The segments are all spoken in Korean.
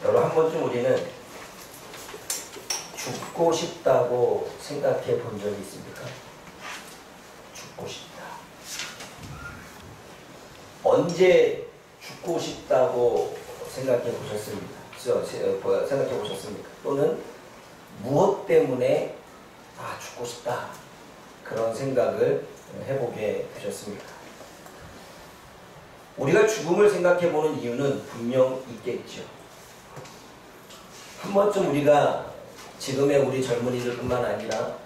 여러분, 한 번쯤 우리는 죽고 싶다고 생각해 본 적이 있습니까? 죽고 싶다. 언제 죽고 싶다고 생각해 보셨습니까? 또는 무엇 때문에 죽고 싶다, 그런 생각을 해보게 되셨습니까? 우리가 죽음을 생각해 보는 이유는 분명 있겠죠. 한 번쯤 우리가 지금의 우리 젊은이들 뿐만 아니라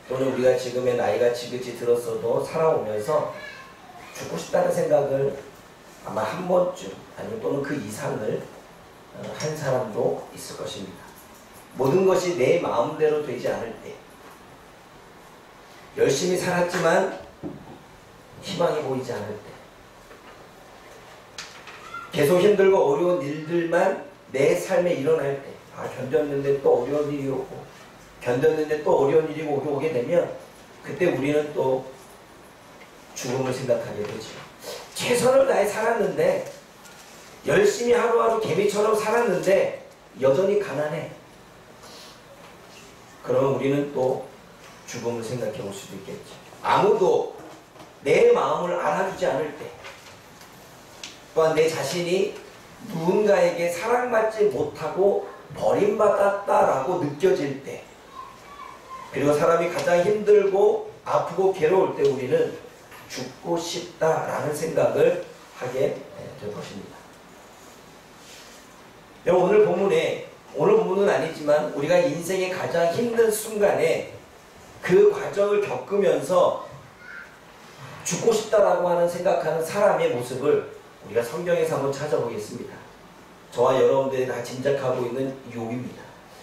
또는 우리가 지금의 나이가 지긋이 들었어도 살아오면서 죽고 싶다는 생각을 아마 한 번쯤 아니면 또는 그 이상을 한 사람도 있을 것입니다. 모든 것이 내 마음대로 되지 않을 때, 열심히 살았지만 희망이 보이지 않을 때, 계속 힘들고 어려운 일들만 내 삶에 일어날 때, 견뎠는데 또 어려운 일이 오고, 견뎠는데 또 어려운 일이 오게 되면 그때 우리는 또 죽음을 생각하게 되죠. 최선을 다해 살았는데, 열심히 하루하루 개미처럼 살았는데 여전히 가난해. 그러면 우리는 또 죽음을 생각해 볼 수도 있겠죠. 아무도 내 마음을 알아주지 않을 때, 또한 내 자신이 누군가에게 사랑받지 못하고 버림받았다라고 느껴질 때, 그리고 사람이 가장 힘들고 아프고 괴로울 때 우리는 죽고 싶다라는 생각을 하게 될 것입니다. 여러분, 오늘 본문은 아니지만 우리가 인생의 가장 힘든 순간에 그 과정을 겪으면서 죽고 싶다라고 하는 생각하는 사람의 모습을 우리가 성경에서 한번 찾아보겠습니다. 저와 여러분들이 다 짐작하고 있는 욥입니다.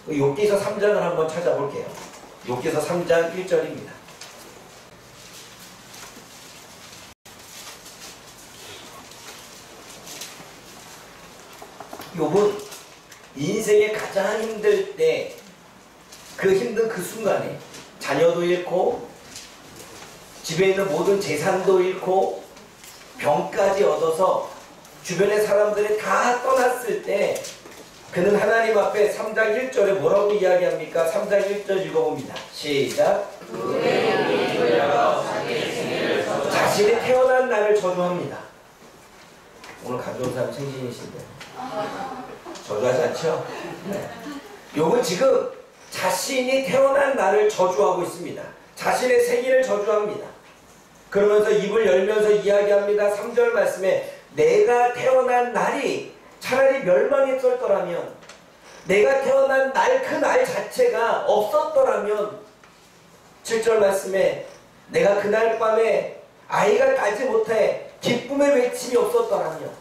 욥기서 3장을 한번 찾아볼게요. 욥기서 3장 1절입니다. 욥은 인생에 가장 힘들 때, 그 힘든 그 순간에 자녀도 잃고 집에 있는 모든 재산도 잃고 병까지 얻어서 주변의 사람들이 다 떠났을 때 그는 하나님 앞에 3장 1절에 뭐라고 이야기합니까? 3장 1절 읽어봅니다. 시작. 자신이 태어난 날을 저주합니다. 오늘 가져온 사람 생신이신데 저주하지 않죠? 네. 욥은 지금 자신이 태어난 날을 저주하고 있습니다. 자신의 생일을 저주합니다. 그러면서 입을 열면서 이야기합니다. 3절 말씀에 내가 태어난 날이 차라리 멸망했었더라면, 내가 태어난 날 그 날 자체가 없었더라면, 7절 말씀에 내가 그날 밤에 아이가 나지 못해 기쁨의 외침이 없었더라면,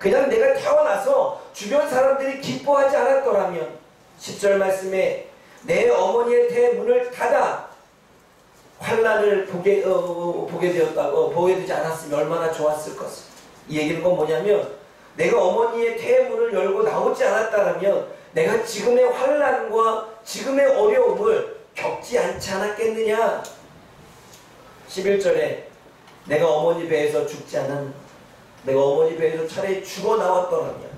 그냥 내가 태어나서 주변 사람들이 기뻐하지 않았더라면, 10절 말씀에 내 어머니의 태 문을 닫아 환난을 보게 되지 않았으면 얼마나 좋았을 것을. 이 얘기는 건 뭐냐면, 내가 어머니의 태의 문을 열고 나오지 않았다면 내가 지금의 환난과 지금의 어려움을 겪지 않지 않았겠느냐. 11절에 내가 어머니 배에서 죽지 않았나, 내가 어머니 배에서 차라리 죽어 나왔더라면.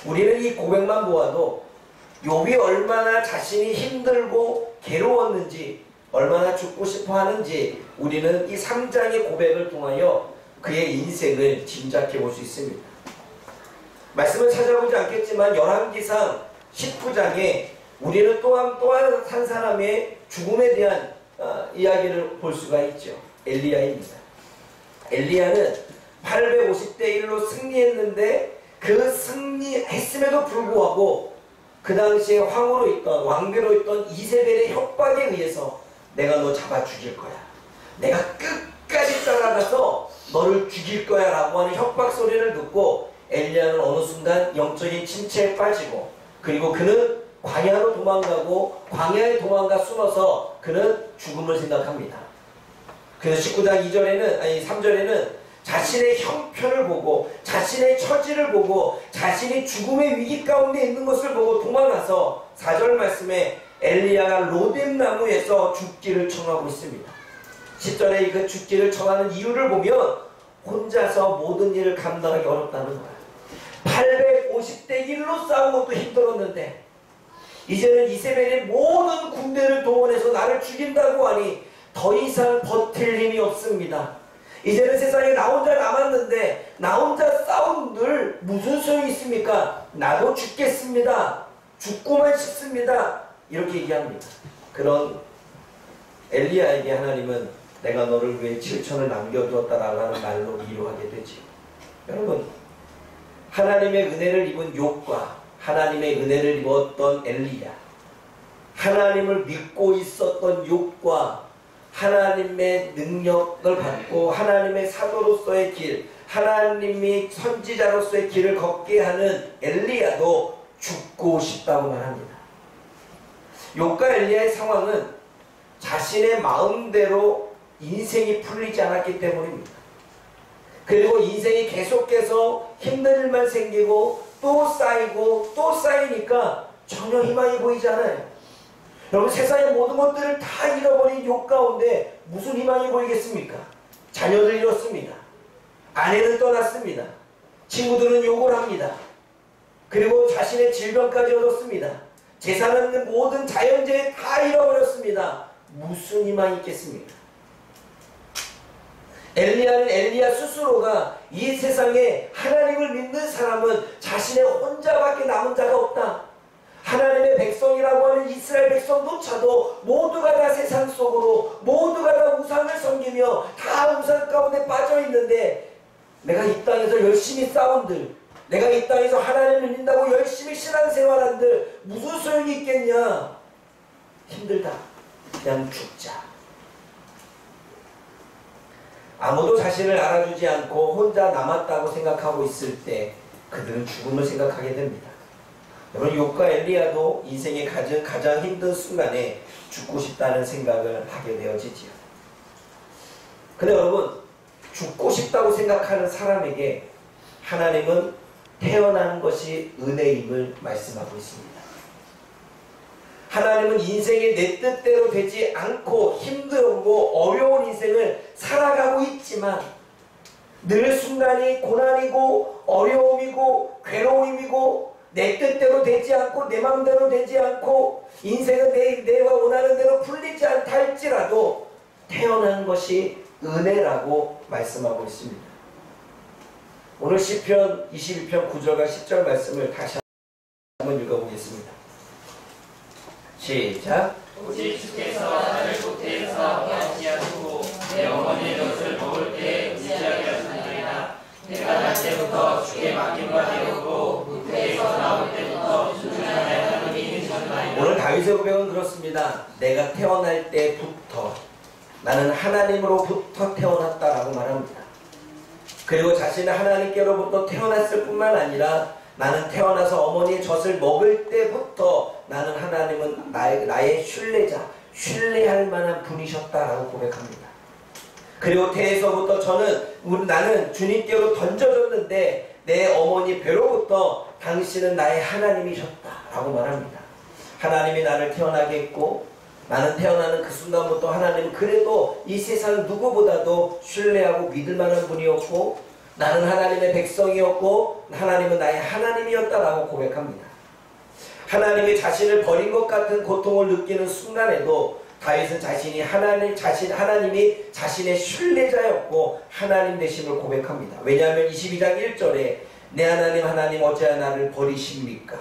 우리는 이 고백만 보아도 욥이 얼마나 자신이 힘들고 괴로웠는지, 얼마나 죽고 싶어 하는지 우리는 이 3장의 고백을 통하여 그의 인생을 짐작해 볼 수 있습니다. 말씀을 찾아보지 않겠지만 열왕기상 19장에 우리는 또한 한 사람의 죽음에 대한 이야기를 볼 수가 있죠. 엘리야입니다. 엘리야는 850대 1로 승리했는데, 그 승리했음에도 불구하고 그 당시에 왕비로 있던 이세벨의 협박에 의해서 내가 너 잡아 죽일 거야, 내가 끝까지 따라가서 너를 죽일 거야 라고 하는 협박 소리를 듣고 엘리야는 어느 순간 영적인 침체에 빠지고, 그리고 그는 광야로 도망가고, 광야에 도망가 숨어서 그는 죽음을 생각합니다. 그래서 19장 3절에는 자신의 형편을 보고, 자신의 처지를 보고, 자신이 죽음의 위기 가운데 있는 것을 보고 도망가서 4절 말씀에 엘리야가 로뎀 나무에서 죽기를 청하고 있습니다. 10절에 그 죽기를 청하는 이유를 보면 혼자서 모든 일을 감당하기 어렵다는 거예요. 50대 1로 싸운 것도 힘들었는데 이제는 이세벨의 모든 군대를 동원해서 나를 죽인다고 하니 더 이상 버틸 힘이 없습니다. 이제는 세상에 나 혼자 남았는데 나 혼자 싸운들 무슨 소용이 있습니까? 나도 죽겠습니다. 죽고만 싶습니다. 이렇게 얘기합니다. 그런 엘리야에게 하나님은 내가 너를 위해 7천을 남겨두었다라는 말로 위로하게 되지. 여러분, 하나님의 은혜를 입은 욥과 하나님의 은혜를 입었던 엘리야, 하나님을 믿고 있었던 욥과 하나님의 능력을 받고 하나님의 사도로서의 길, 하나님이 선지자로서의 길을 걷게 하는 엘리야도 죽고 싶다고 말합니다. 욥과 엘리야의 상황은 자신의 마음대로 인생이 풀리지 않았기 때문입니다. 그리고 인생이 계속해서 힘든 일만 생기고 또 쌓이고 또 쌓이니까 전혀 희망이 보이지 않아요. 여러분, 세상의 모든 것들을 다 잃어버린 욥 가운데 무슨 희망이 보이겠습니까? 자녀를 잃었습니다. 아내는 떠났습니다. 친구들은 욕을 합니다. 그리고 자신의 질병까지 얻었습니다. 재산은 모든 자연재해 다 잃어버렸습니다. 무슨 희망이 있겠습니까? 엘리야는 엘리야 스스로가 이 세상에 하나님을 믿는 사람은 자신의 혼자밖에 남은 자가 없다. 하나님의 백성이라고 하는 이스라엘 백성조차도 모두가 다 세상 속으로, 모두가 다 우상을 섬기며 다 우상 가운데 빠져있는데 내가 이 땅에서 열심히 싸운들, 내가 이 땅에서 하나님을 믿는다고 열심히 신앙생활한들 무슨 소용이 있겠냐? 힘들다. 그냥 죽자. 아무도 자신을 알아주지 않고 혼자 남았다고 생각하고 있을 때 그들은 죽음을 생각하게 됩니다. 여러분, 욥과 엘리야도 인생의 가장 힘든 순간에 죽고 싶다는 생각을 하게 되어지지요. 근데 여러분, 죽고 싶다고 생각하는 사람에게 하나님은 태어난 것이 은혜임을 말씀하고 있습니다. 하나님은 인생이 내 뜻대로 되지 않고 힘들고 어려운 인생을 살아가고 있지만 늘 순간이 고난이고 어려움이고 괴로움이고 내 뜻대로 되지 않고 내 마음대로 되지 않고 인생은 내가 원하는 대로 풀리지 않다 할지라도 태어난 것이 은혜라고 말씀하고 있습니다. 오늘 시편 21편 9절과 10절 말씀을 다시 한번 읽어보겠습니다. 시작. 오직 주께서 나를 고태에서 하시하시고 내 어머니의 젖을 먹을 때 의지하게 하셨느니라. 내가 날 때부터 주께 맡긴 바 되었고 무태에서 나올 때부터 주는 나의 하나님이 되셨나이다. 오늘 다윗의 고백은 그렇습니다. 내가 태어날 때부터 나는 하나님으로부터 태어났다라고 말합니다. 그리고 자신은 하나님께로부터 태어났을 뿐만 아니라 나는 태어나서 어머니의 젖을 먹을 때부터 나는 하나님은 나의 신뢰자, 신뢰할 만한 분이셨다라고 고백합니다. 그리고 태에서부터 나는 주님께로 던져졌는데 내 어머니 배로부터 당신은 나의 하나님이셨다라고 말합니다. 하나님이 나를 태어나게 했고 나는 태어나는 그 순간부터 하나님은 그래도 이 세상 누구보다도 신뢰하고 믿을 만한 분이었고 나는 하나님의 백성이었고 하나님은 나의 하나님이었다라고 고백합니다. 하나님이 자신을 버린 것 같은 고통을 느끼는 순간에도 다윗은 하나님이 자신의 신뢰자였고 하나님 되심을 고백합니다. 왜냐하면 22장 1절에 내 하나님 어찌하여 나를 버리십니까?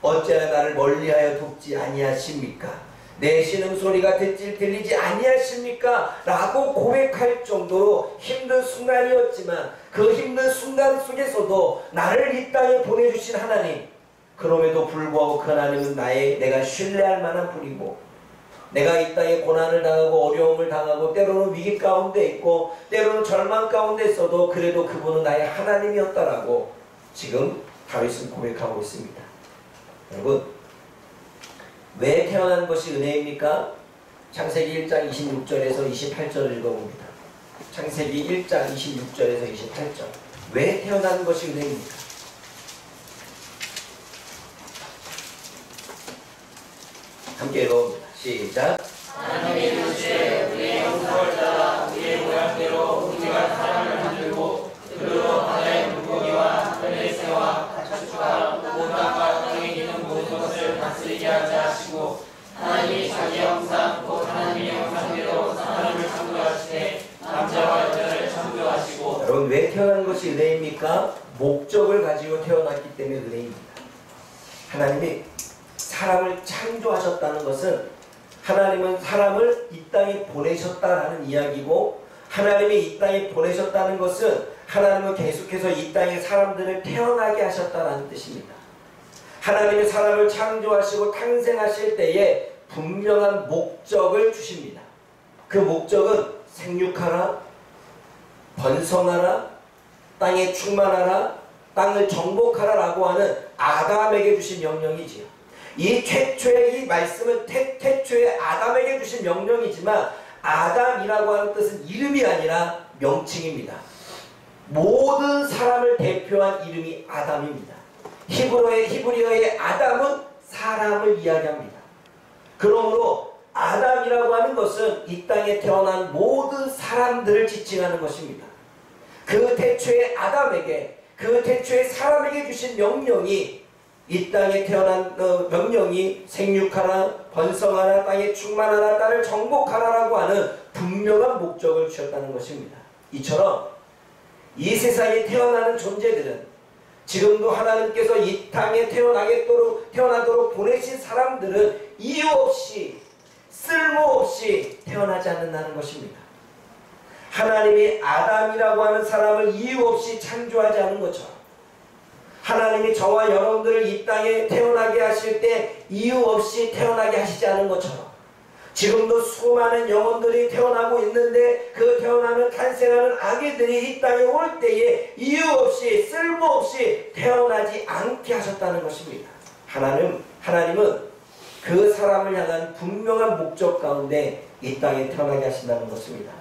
어찌하여 나를 멀리하여 돕지 아니하십니까? 내 신음소리가 들리지 아니하십니까? 라고 고백할 정도로 힘든 순간이었지만 그 힘든 순간 속에서도 나를 이 땅에 보내주신 하나님, 그럼에도 불구하고 그 하나님은 내가 신뢰할 만한 분이고 내가 이 땅에 고난을 당하고 어려움을 당하고 때로는 위기 가운데 있고 때로는 절망 가운데 있어도 그래도 그분은 나의 하나님이었다라고 지금 다윗은 고백하고 있습니다. 여러분, 왜 태어난 것이 은혜입니까? 창세기 1장 26절에서 28절을 읽어봅니다. 창세기 1장 26절에서 28절. 왜 태어난 것이 은혜입니까? 함께 읽어봅니다. 시작. 하나님의 뜻에 우리의 형상을 따라 우리의 모양대로 우리가 사람을 만들고 그로 바다의 물고기와 하늘의 새와 가축과 되게 하자 하시고 하나님이 자기 형상 곧 하나님의 형상대로 사람을 창조하시되 남자와 여자를 창조하시고. 여러분, 왜 태어난 것이 은혜입니까? 목적을 가지고 태어났기 때문에 은혜입니다. 하나님이 사람을 창조하셨다는 것은 하나님은 사람을 이 땅에 보내셨다라는 이야기고, 하나님이 이 땅에 보내셨다는 것은 하나님은 계속해서 이 땅에 사람들을 태어나게 하셨다라는 뜻입니다. 하나님이 사람을 창조하시고 탄생하실 때에 분명한 목적을 주십니다. 그 목적은 생육하라, 번성하라, 땅에 충만하라, 땅을 정복하라 라고 하는 아담에게 주신 명령이지요. 이 최초의 이 말씀은 태초에 아담에게 주신 명령이지만, 아담이라고 하는 뜻은 이름이 아니라 명칭입니다. 모든 사람을 대표한 이름이 아담입니다. 히브리어의 아담은 사람을 이야기합니다. 그러므로 아담이라고 하는 것은 이 땅에 태어난 모든 사람들을 지칭하는 것입니다. 그 태초의 아담에게, 그 태초의 사람에게 주신 명령이, 이 땅에 태어난 명령이 생육하라, 번성하라, 땅에 충만하라, 땅을 정복하라라고 하는 분명한 목적을 주셨다는 것입니다. 이처럼 이 세상에 태어나는 존재들은 지금도 하나님께서 이 땅에 태어나도록 보내신 사람들은 이유 없이, 쓸모없이 태어나지 않는다는 것입니다. 하나님이 아담이라고 하는 사람을 이유 없이 창조하지 않은 것처럼, 하나님이 저와 여러분들을 이 땅에 태어나게 하실 때 이유 없이 태어나게 하시지 않은 것처럼, 지금도 수많은 영혼들이 태어나고 있는데 그 태어나는 탄생하는 아기들이 이 땅에 올 때에 이유 없이, 쓸모없이 태어나지 않게 하셨다는 것입니다. 하나님은 그 사람을 향한 분명한 목적 가운데 이 땅에 태어나게 하신다는 것입니다.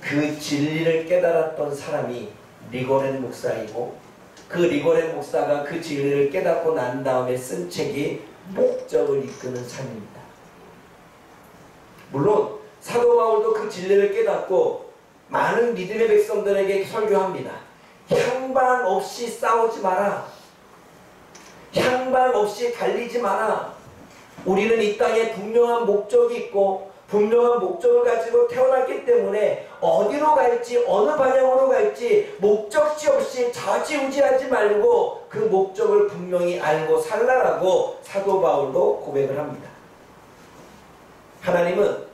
그 진리를 깨달았던 사람이 리고렌 목사이고, 그 리고렌 목사가 그 진리를 깨닫고 난 다음에 쓴 책이 목적을 이끄는 삶입니다. 물론 사도 바울도 그 진리를 깨닫고 많은 믿음의 백성들에게 설교합니다. 향방 없이 싸우지 마라. 향방 없이 달리지 마라. 우리는 이 땅에 분명한 목적이 있고 분명한 목적을 가지고 태어났기 때문에 어디로 갈지, 어느 방향으로 갈지 목적지 없이 좌지우지하지 말고 그 목적을 분명히 알고 살라라고 사도 바울도 고백을 합니다. 하나님은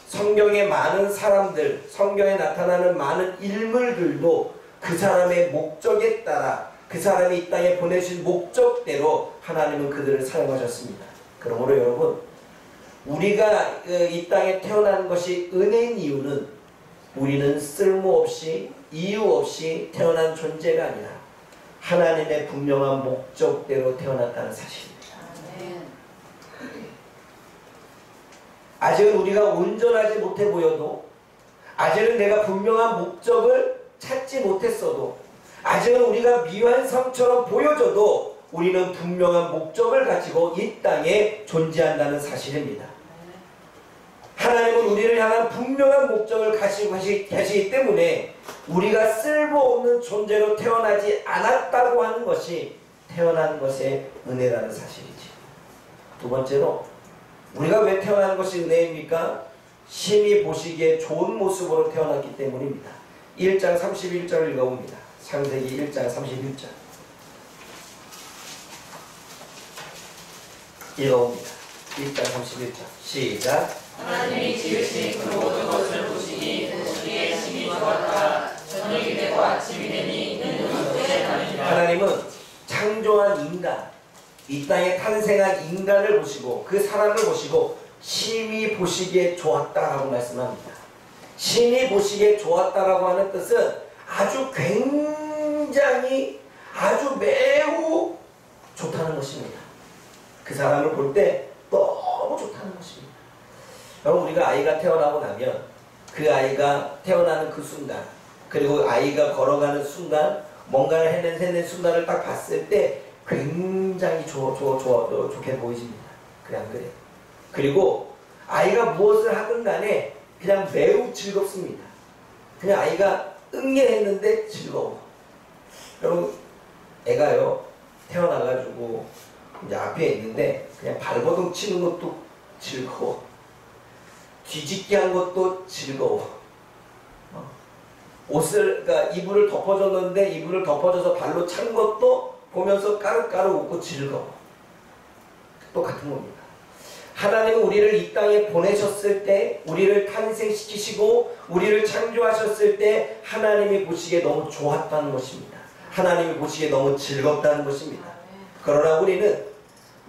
성경의 많은 사람들, 성경에 나타나는 많은 인물들도 그 사람의 목적에 따라, 그 사람이 이 땅에 보내신 목적대로 하나님은 그들을 사용하셨습니다. 그러므로 여러분, 우리가 이 땅에 태어난 것이 은혜인 이유는 우리는 쓸모없이, 이유 없이 태어난 존재가 아니라 하나님의 분명한 목적대로 태어났다는 사실입니다. 아직은 우리가 온전하지 못해 보여도, 아직은 내가 분명한 목적을 찾지 못했어도, 아직은 우리가 미완성처럼 보여져도 우리는 분명한 목적을 가지고 이 땅에 존재한다는 사실입니다. 하나님은 우리를 향한 분명한 목적을 가지고 계시기 때문에 우리가 쓸모없는 존재로 태어나지 않았다고 하는 것이 태어난 것의 은혜라는 사실이지. 두 번째로, 우리가 왜 태어난 것이 은혜입니까? 심히 보시기에 좋은 모습으로 태어났기 때문입니다. 1장 31절 읽어봅니다. 창세기 1장 31절 읽어봅니다. 1장 31절 시작. 하나님이 지으신 그 모든 것을 보시니 보시기에 심히 좋았다. 저녁이 되고 아침이 되니 이는 그의 하나님이라. 하나님은 창조한 인간, 이 땅에 탄생한 인간을 보시고 그 사람을 보시고 심히 보시기에 좋았다라고 말씀합니다. 심히 보시기에 좋았다라고 하는 뜻은 아주 굉장히, 아주 매우 좋다는 것입니다. 그 사람을 볼 때 너무 좋다는 것입니다. 여러분, 우리가 아이가 태어나고 나면 그 아이가 태어나는 그 순간, 그리고 아이가 걸어가는 순간, 뭔가를 해낸 순간을 딱 봤을 때 굉장히 좋게 보이십니다. 그래, 안 그래요? 그리고 아이가 무엇을 하든 간에 그냥 매우 즐겁습니다. 그냥 아이가 응애했는데 즐거워. 여러분, 애가요 태어나가지고 이제 앞에 있는데 그냥 발버둥 치는 것도 즐거워. 뒤집기 한 것도 즐거워. 그러니까 이불을 덮어줬는데 이불을 덮어줘서 발로 찬 것도 보면서 까르까르 웃고 즐거워. 똑같은 겁니다. 하나님은 우리를 이 땅에 보내셨을 때, 우리를 탄생시키시고 우리를 창조하셨을 때 하나님이 보시기에 너무 좋았다는 것입니다. 하나님이 보시기에 너무 즐겁다는 것입니다. 그러나 우리는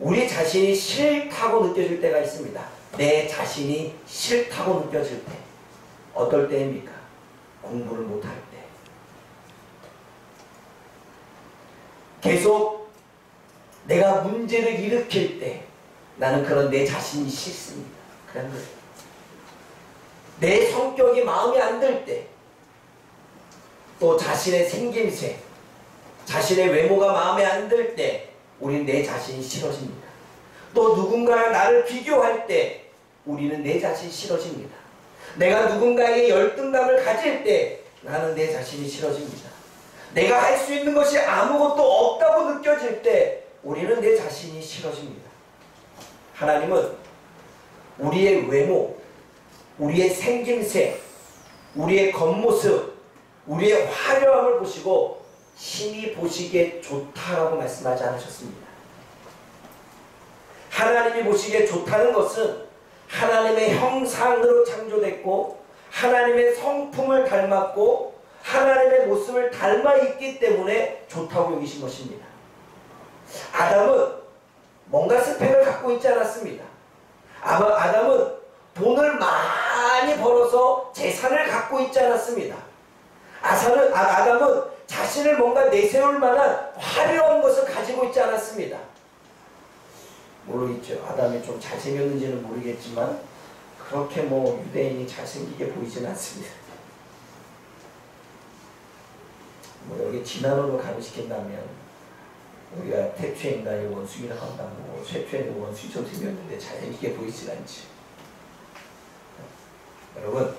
우리 자신이 싫다고 느껴질 때가 있습니다. 내 자신이 싫다고 느껴질 때. 어떨 때입니까? 공부를 못할 때. 계속 내가 문제를 일으킬 때 나는 그런 내 자신이 싫습니다. 그런 거예요. 내 성격이 마음에 안 들 때, 또 자신의 생김새, 자신의 외모가 마음에 안 들 때 우리는 내 자신이 싫어집니다. 또 누군가가 나를 비교할 때 우리는 내 자신이 싫어집니다. 내가 누군가에게 열등감을 가질 때 나는 내 자신이 싫어집니다. 내가 할 수 있는 것이 아무것도 없다고 느껴질 때 우리는 내 자신이 싫어집니다. 하나님은 우리의 외모, 우리의 생김새, 우리의 겉모습, 우리의 화려함을 보시고 심히 보시기에 좋다라고 말씀하지 않으셨습니다. 하나님이 보시기에 좋다는 것은 하나님의 형상으로 창조됐고 하나님의 성품을 닮았고 하나님의 모습을 닮아 있기 때문에 좋다고 여기신 것입니다. 아담은 뭔가 스펙을 갖고 있지 않았습니다. 아담은 돈을 많이 벌어서 재산을 갖고 있지 않았습니다. 아담은 자신을 뭔가 내세울 만한 화려한 것을 가지고 있지 않았습니다. 모르겠죠. 아담이 좀 잘생겼는지는 모르겠지만 그렇게 유대인이 잘생기게 보이지는 않습니다. 여기 진화론으로 가르치킨다면 우리가 태초에 인간이 원숭이를 한다고 최초에는 원숭이처럼 생겼는데 잘생기게 보이진 않지. 여러분,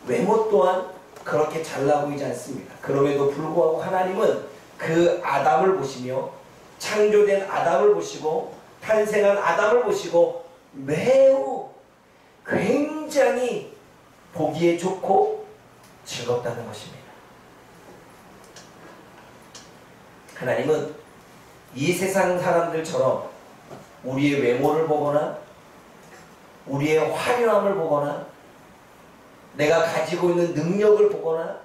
외모 또한 그렇게 잘나 보이지 않습니다. 그럼에도 불구하고 하나님은 그 아담을 보시며 창조된 아담을 보시고 탄생한 아담을 보시고 매우 굉장히 보기에 좋고 즐겁다는 것입니다. 하나님은 이 세상 사람들처럼 우리의 외모를 보거나 우리의 화려함을 보거나 내가 가지고 있는 능력을 보거나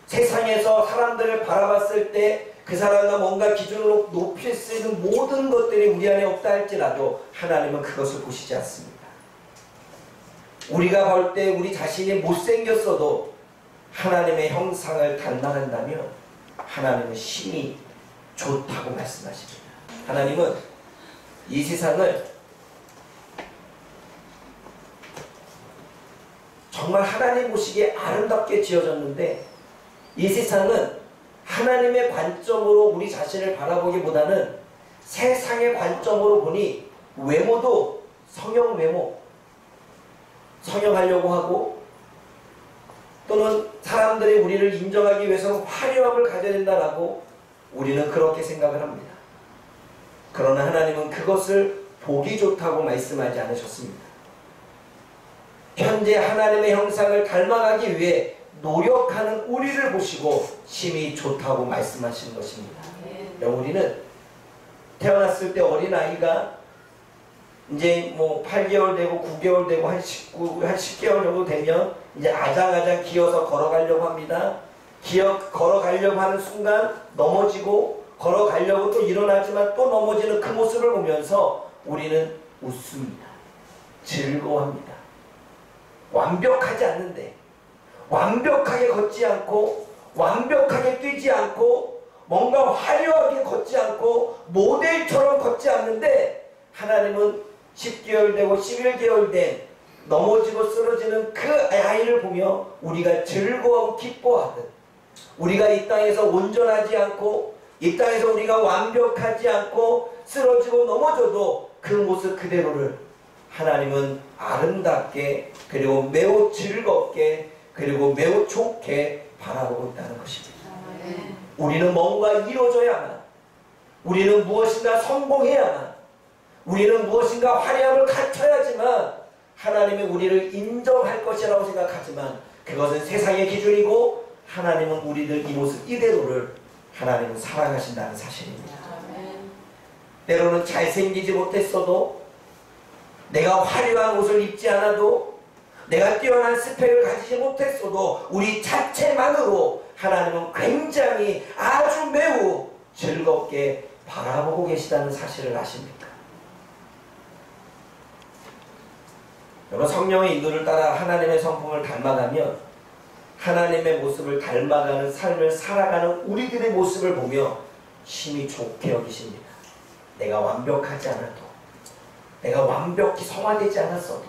세상에서 사람들을 바라봤을 때 그 사람과 뭔가 기준으로 높일 수 있는 모든 것들이 우리 안에 없다 할지라도 하나님은 그것을 보시지 않습니다. 우리가 볼 때 우리 자신이 못생겼어도 하나님의 형상을 닮아간다면 하나님은 심히 좋다고 말씀하십니다. 하나님은 이 세상을 정말 하나님 보시기에 아름답게 지어졌는데 이 세상은 하나님의 관점으로 우리 자신을 바라보기보다는 세상의 관점으로 보니 외모도 성형 외모, 성형하려고 하고 또는 사람들이 우리를 인정하기 위해서는 화려함을 가져야 된다라고 우리는 그렇게 생각을 합니다. 그러나 하나님은 그것을 보기 좋다고 말씀하지 않으셨습니다. 현재 하나님의 형상을 닮아가기 위해 노력하는 우리를 보시고 심히 좋다고 말씀하시는 것입니다. 우리는 태어났을 때 어린아이가 이제 8개월 되고 9개월 되고 한 10개월 정도 되면 이제 아장아장 기어서 걸어가려고 합니다. 걸어가려고 하는 순간 넘어지고 걸어가려고 또 일어나지만 또 넘어지는 그 모습을 보면서 우리는 웃습니다. 즐거워합니다. 완벽하지 않는데 완벽하게 걷지 않고 완벽하게 뛰지 않고 뭔가 화려하게 걷지 않고 모델처럼 걷지 않는데 하나님은 10개월 되고 11개월 된 넘어지고 쓰러지는 그 아이를 보며 우리가 즐거워 기뻐하듯 우리가 이 땅에서 온전하지 않고 이 땅에서 우리가 완벽하지 않고 쓰러지고 넘어져도 그 모습 그대로를 하나님은 아름답게 그리고 매우 즐겁게 그리고 매우 좋게 바라보고 있다는 것입니다. 우리는 뭔가 이루어져야만 우리는 무엇인가 성공해야만, 우리는 무엇인가 화려함을 갖춰야지만 하나님이 우리를 인정할 것이라고 생각하지만 그것은 세상의 기준이고 하나님은 우리들 이 모습 이대로를 하나님은 사랑하신다는 사실입니다. 때로는 잘생기지 못했어도, 내가 화려한 옷을 입지 않아도, 내가 뛰어난 스펙을 가지지 못했어도 우리 자체만으로 하나님은 굉장히 아주 매우 즐겁게 바라보고 계시다는 사실을 아십니까? 여러분, 성령의 인도를 따라 하나님의 성품을 닮아가면 하나님의 모습을 닮아가는 삶을 살아가는 우리들의 모습을 보며 심히 좋게 여기십니다. 내가 완벽하지 않아도, 내가 완벽히 성화되지 않았어도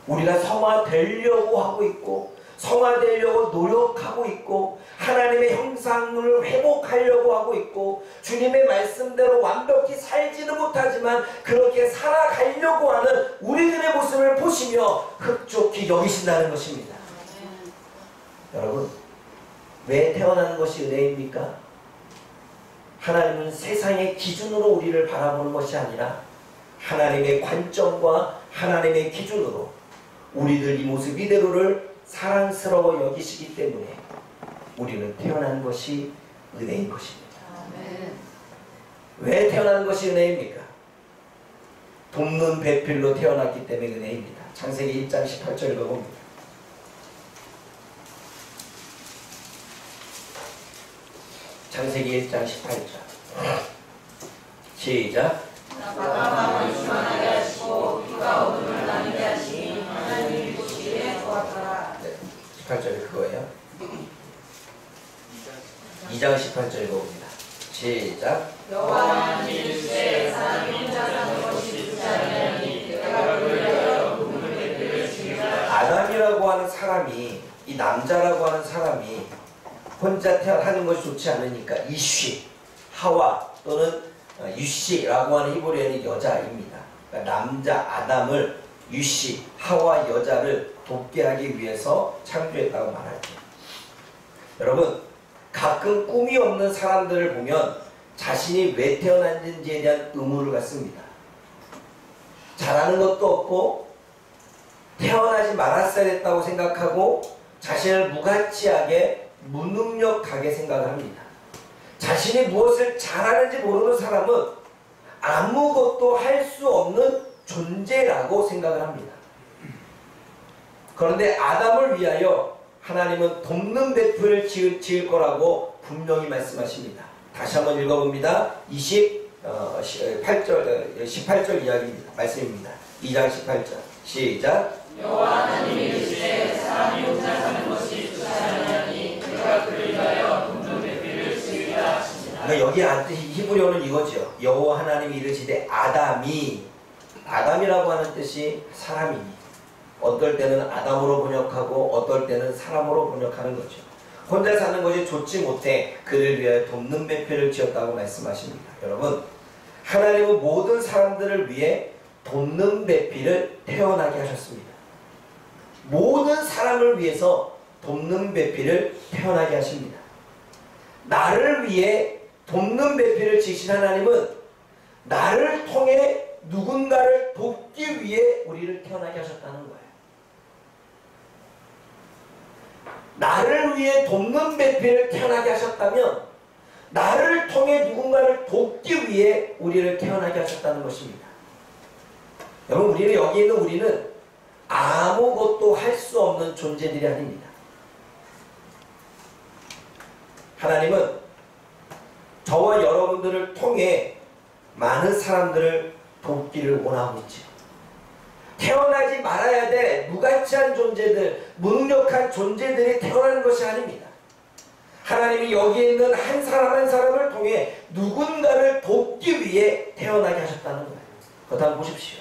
우리가 성화되려고 하고 있고 성화되려고 노력하고 있고 하나님의 형상을 회복하려고 하고 있고 주님의 말씀대로 완벽히 살지는 못하지만 그렇게 살아가려고 하는 우리들의 모습을 보시며 흡족히 여기신다는 것입니다. 여러분, 왜 태어나는 것이 은혜입니까? 하나님은 세상의 기준으로 우리를 바라보는 것이 아니라 하나님의 관점과 하나님의 기준으로 우리들 이 모습 이대로를 사랑스러워 여기시기 때문에 우리는 태어난 것이 은혜인 것입니다. 왜 태어나는 것이 은혜입니까? 돕는 배필로 태어났기 때문에 은혜입니다. 창세기 1장 18절 읽어봅니다. 창세기 1장 18절 시작. 바다가 충만하게 하시고 비가 어둠을 나뉘게 하시니 하나님이 보시기에 좋았더라. 18절이 그거예요. 2장 18절 읽어봅니다. 시작. 여호와 하나님이 이르시되 사람이 혼자 사는 것이 좋지 아니하니 내가 그를 위하여 돕는 배필을 주리라. 아담이라고 하는 사람이, 이 남자라고 하는 사람이 혼자 태어나는 것이 좋지 않으니까 이쉬, 하와 또는 유씨라고 하는 히브리어는 여자입니다. 그러니까 남자 아담을 유씨, 하와 여자를 돕게 하기 위해서 창조했다고 말할게요. 여러분, 가끔 꿈이 없는 사람들을 보면 자신이 왜 태어났는지에 대한 의문을 갖습니다. 잘하는 것도 없고 태어나지 말았어야 했다고 생각하고 자신을 무가치하게 무능력하게 생각을 합니다. 자신이 무엇을 잘하는지 모르는 사람은 아무것도 할 수 없는 존재라고 생각을 합니다. 그런데 아담을 위하여 하나님은 돕는 배필을 지을 거라고 분명히 말씀하십니다. 다시 한번 읽어봅니다. 18절 이야기입니다. 말씀입니다. 2장 18절 시작. 여호와 하나님이 이르시되 사람이 혼자 사는 것이 좋지 아니하니 내가 그를 위하여 돕는 배필을 지으리라 하시니라. 그러니까 여기 히브리어는 이거죠. 여호와 하나님이 이르시되 아담이라고 하는 뜻이 사람이니, 어떨 때는 아담으로 번역하고 어떨 때는 사람으로 번역하는 거죠. 혼자 사는 것이 좋지 못해 그를 위하여 돕는 배필을 지었다고 말씀하십니다. 여러분, 하나님은 모든 사람들을 위해 돕는 배필을 태어나게 하셨습니다. 모든 사람을 위해서 돕는 배필을 태어나게 하십니다. 나를 위해 돕는 배필을 지신 하나님은 나를 통해 누군가를 돕기 위해 우리를 태어나게 하셨다는 거예요. 나를 위해 돕는 배필을 태어나게 하셨다면 나를 통해 누군가를 돕기 위해 우리를 태어나게 하셨다는 것입니다. 여러분, 여기 있는 우리는 아무것도 할 수 없는 존재들이 아닙니다. 하나님은 저와 여러분들을 통해 많은 사람들을 돕기를 원하고 있죠. 태어나지 말아야 될 무가치한 존재들, 무능력한 존재들이 태어나는 것이 아닙니다. 하나님이 여기에 있는 한 사람 한 사람을 통해 누군가를 돕기 위해 태어나게 하셨다는 거예요. 그렇다면 보십시오.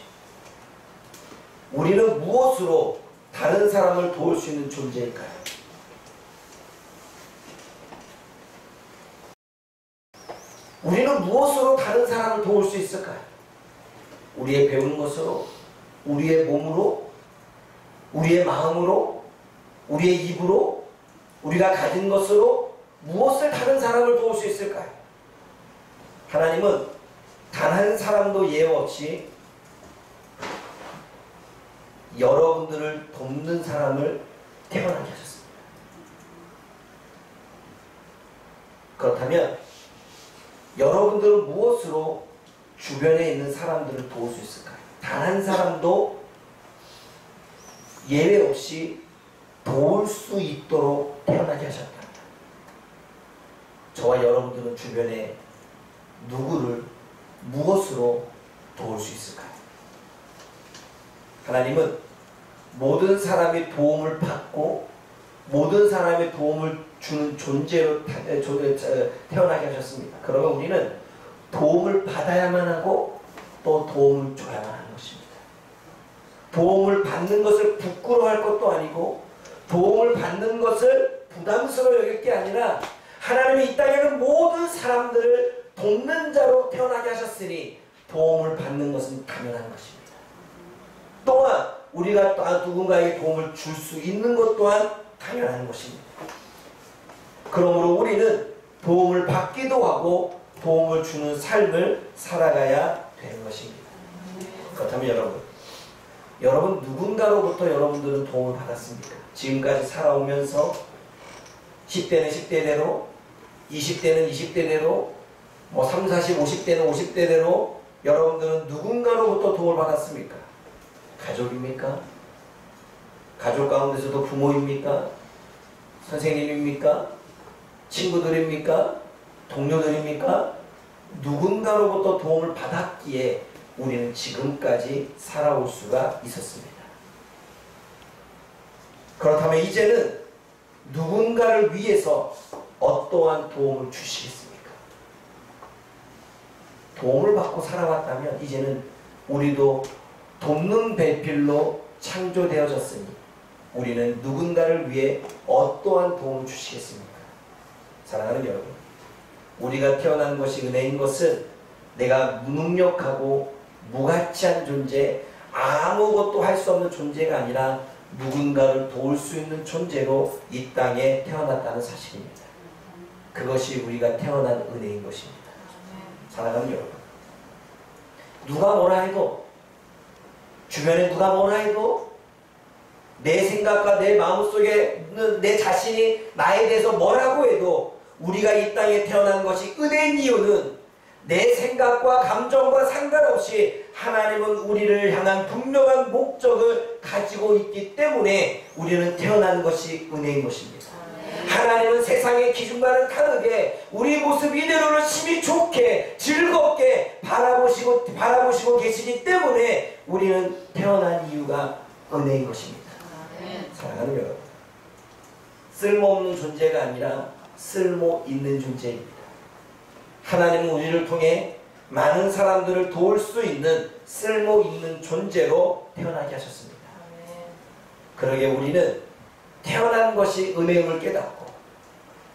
우리는 무엇으로 다른 사람을 도울 수 있는 존재일까요? 우리는 무엇으로 다른 사람을 도울 수 있을까요? 우리의 배운 것으로, 우리의 몸으로, 우리의 마음으로, 우리의 입으로, 우리가 가진 것으로 무엇을 다른 사람을 도울 수 있을까요? 하나님은 단 한 사람도 예외 없이 여러분들을 돕는 사람을 태어나게 하셨습니다. 그렇다면 여러분들은 무엇으로 주변에 있는 사람들을 도울 수 있을까요? 단 한 사람도 예외 없이 도울 수 있도록 태어나게 하셨다. 저와 여러분들은 주변에 누구를 무엇으로 도울 수 있을까요? 하나님은 모든 사람이 도움을 받고 모든 사람의 도움을 주는 존재로 태어나게 하셨습니다. 그러면 우리는 도움을 받아야만 하고 또 도움을 줘야만 하는 것입니다. 도움을 받는 것을 부끄러워할 것도 아니고 도움을 받는 것을 부담스러워 여길 게 아니라 하나님이 이 땅에는 모든 사람들을 돕는 자로 태어나게 하셨으니 도움을 받는 것은 당연한 것입니다. 또한 우리가 누군가에게 도움을 줄 수 있는 것 또한 당연한 것입니다. 그러므로 우리는 도움을 받기도 하고 도움을 주는 삶을 살아가야 되는 것입니다. 그렇다면 여러분 누군가로부터 여러분들은 도움을 받았습니까? 지금까지 살아오면서 10대는 10대대로 20대는 20대대로 30, 40, 50대는 50대대로 여러분들은 누군가로부터 도움을 받았습니까? 가족입니까? 가족 가운데서도 부모입니까? 선생님입니까? 친구들입니까? 동료들입니까? 누군가로부터 도움을 받았기에 우리는 지금까지 살아올 수가 있었습니다. 그렇다면 이제는 누군가를 위해서 어떠한 도움을 주시겠습니까? 도움을 받고 살아왔다면 이제는 우리도 돕는 배필로 창조되어졌으니 우리는 누군가를 위해 어떠한 도움을 주시겠습니까? 사랑하는 여러분, 우리가 태어난 것이 은혜인 것은 내가 무능력하고 무가치한 존재, 아무것도 할 수 없는 존재가 아니라 누군가를 도울 수 있는 존재로 이 땅에 태어났다는 사실입니다. 그것이 우리가 태어난 은혜인 것입니다. 사랑하는 여러분, 누가 뭐라 해도, 주변에 누가 뭐라 해도 내 생각과 내 마음속에 내 자신이 나에 대해서 뭐라고 해도 우리가 이 땅에 태어난 것이 은혜인 이유는 내 생각과 감정과 상관없이 하나님은 우리를 향한 분명한 목적을 가지고 있기 때문에 우리는 태어난 것이 은혜인 것입니다. 하나님은 세상의 기준과는 다르게 우리 모습 이대로를 심히 좋게 즐겁게 바라보시고 계시기 때문에 우리는 태어난 이유가 은혜인 것입니다. 사랑하는 여러분, 쓸모없는 존재가 아니라 쓸모 있는 존재입니다. 하나님은 우리를 통해 많은 사람들을 도울 수 있는 쓸모 있는 존재로 태어나게 하셨습니다. 그러게 우리는 태어난 것이 은혜임을 깨닫고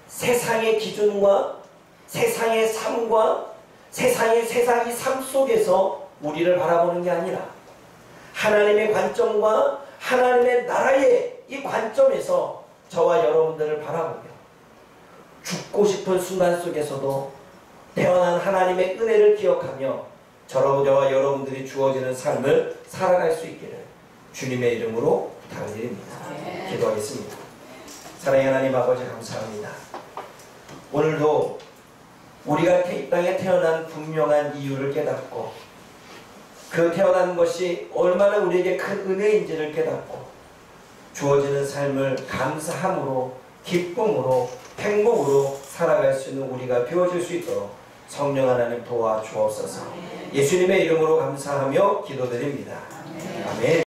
세상의 기준과 세상의 삶과 세상의 삶 속에서 우리를 바라보는 게 아니라 하나님의 관점과 하나님의 나라의 이 관점에서 저와 여러분들을 바라보며 죽고 싶은 순간 속에서도 태어난 하나님의 은혜를 기억하며 저와 여러분들이 주어지는 삶을 살아갈 수 있기를 주님의 이름으로 부탁을 드립니다. 기도하겠습니다. 사랑의 하나님 아버지, 감사합니다. 오늘도 우리가 이 땅에 태어난 분명한 이유를 깨닫고 그 태어난 것이 얼마나 우리에게 큰 은혜인지를 깨닫고 주어지는 삶을 감사함으로 기쁨으로 행복으로 살아갈 수 있는 우리가 되어질 수 있도록 성령 하나님 도와주옵소서. 예수님의 이름으로 감사하며 기도드립니다. 아멘.